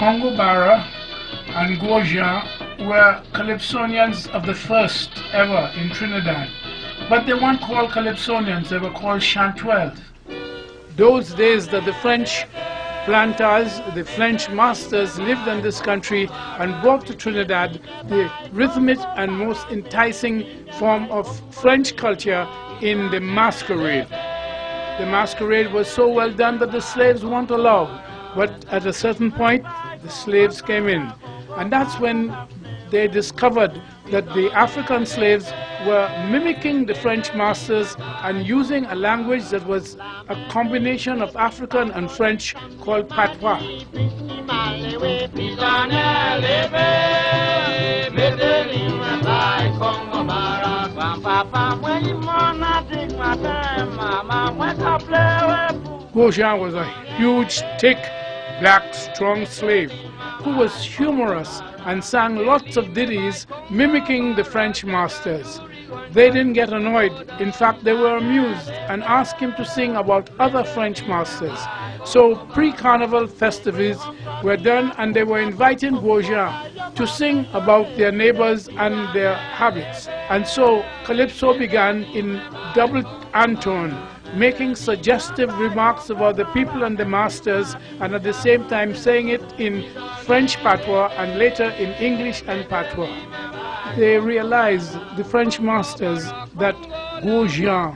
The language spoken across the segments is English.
Congo Barra and Gouajan were Calypsonians of the first ever in Trinidad. But they weren't called Calypsonians, they were called Chantuels. Those days that the French planters, the French masters lived in this country and brought to Trinidad the rhythmic and most enticing form of French culture in the masquerade. The masquerade was so well done that the slaves weren't allowed. But at a certain point, the slaves came in. And that's when they discovered that the African slaves were mimicking the French masters and using a language that was a combination of African and French called patois. Gouajan was a huge, thick, black, strong slave who was humorous and sang lots of ditties mimicking the French masters. They didn't get annoyed. In fact, they were amused and asked him to sing about other French masters. So pre-carnival festivities were done and they were inviting Gouajan to sing about their neighbors and their habits. And so Calypso began in double antone, making suggestive remarks about the people and the masters, and at the same time saying it in French patois and later in English and patois. They realized, the French masters, that Gouajan,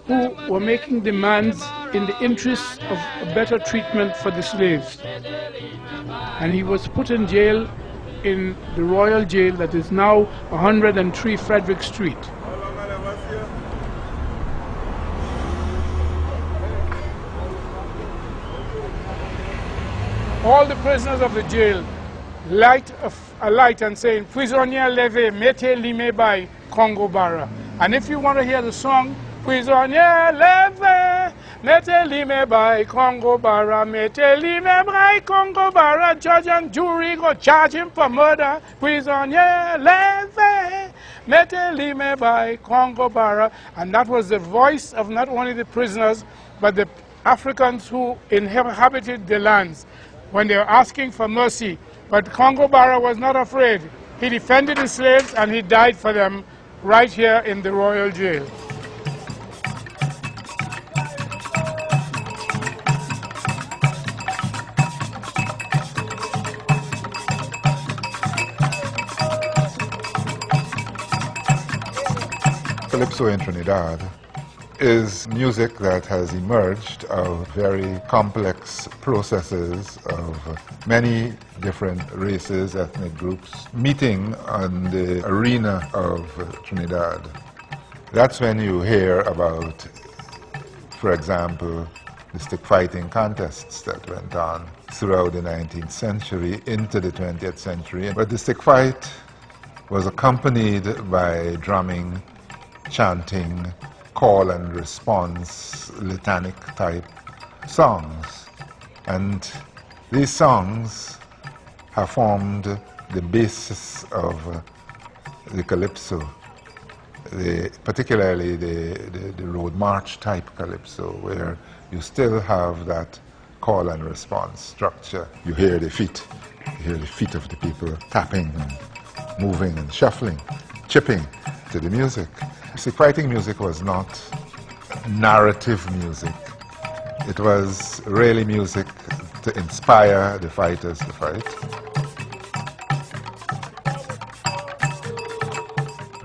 who were making demands in the interest of a better treatment for the slaves. And he was put in jail in the royal jail that is now 103 Frederick Street. All the prisoners of the jail light a light and saying, "Prisonnier leve, mettez-les by Congo Barra." And if you want to hear the song, "Prisonnier leve, mettez-les by Congo Barra, mettez-les by Congo Barra, judge and jury go charge him for murder. Prisonnier leve, mettez-les by Congo Barra." And that was the voice of not only the prisoners, but the Africans who inhabited the lands when they were asking for mercy. But Congo Barra was not afraid. He defended the slaves and he died for them right here in the royal jail. Calypso in Trinidad is music that has emerged of very complex processes of many different races, ethnic groups, meeting on the arena of Trinidad. That's when you hear about, for example, the stick fighting contests that went on throughout the 19th century into the 20th century. But the stick fight was accompanied by drumming, chanting, call and response, litanic type songs. And these songs have formed the basis of the Calypso, particularly the road march type Calypso, where you still have that call and response structure. You hear the feet of the people tapping and moving and shuffling, chipping to the music. See, fighting music was not narrative music. It was really music to inspire the fighters to fight.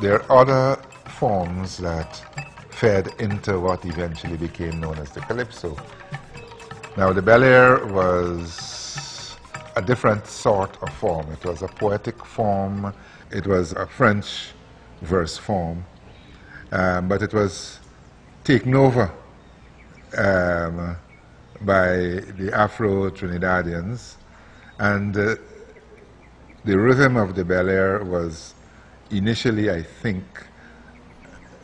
There are other forms that fed into what eventually became known as the Calypso. Now, the bel air was a different sort of form. It was a poetic form. It was a French verse form. But it was taken over by the Afro-Trinidadians, and the rhythm of the bel air was initially, I think,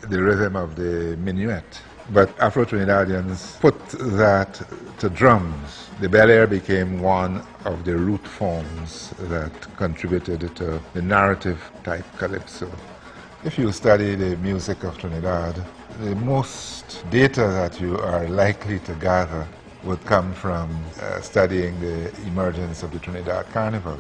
the rhythm of the minuet. But Afro-Trinidadians put that to drums. The bel air became one of the root forms that contributed to the narrative type Calypso. If you study the music of Trinidad, the most data that you are likely to gather would come from studying the emergence of the Trinidad Carnival.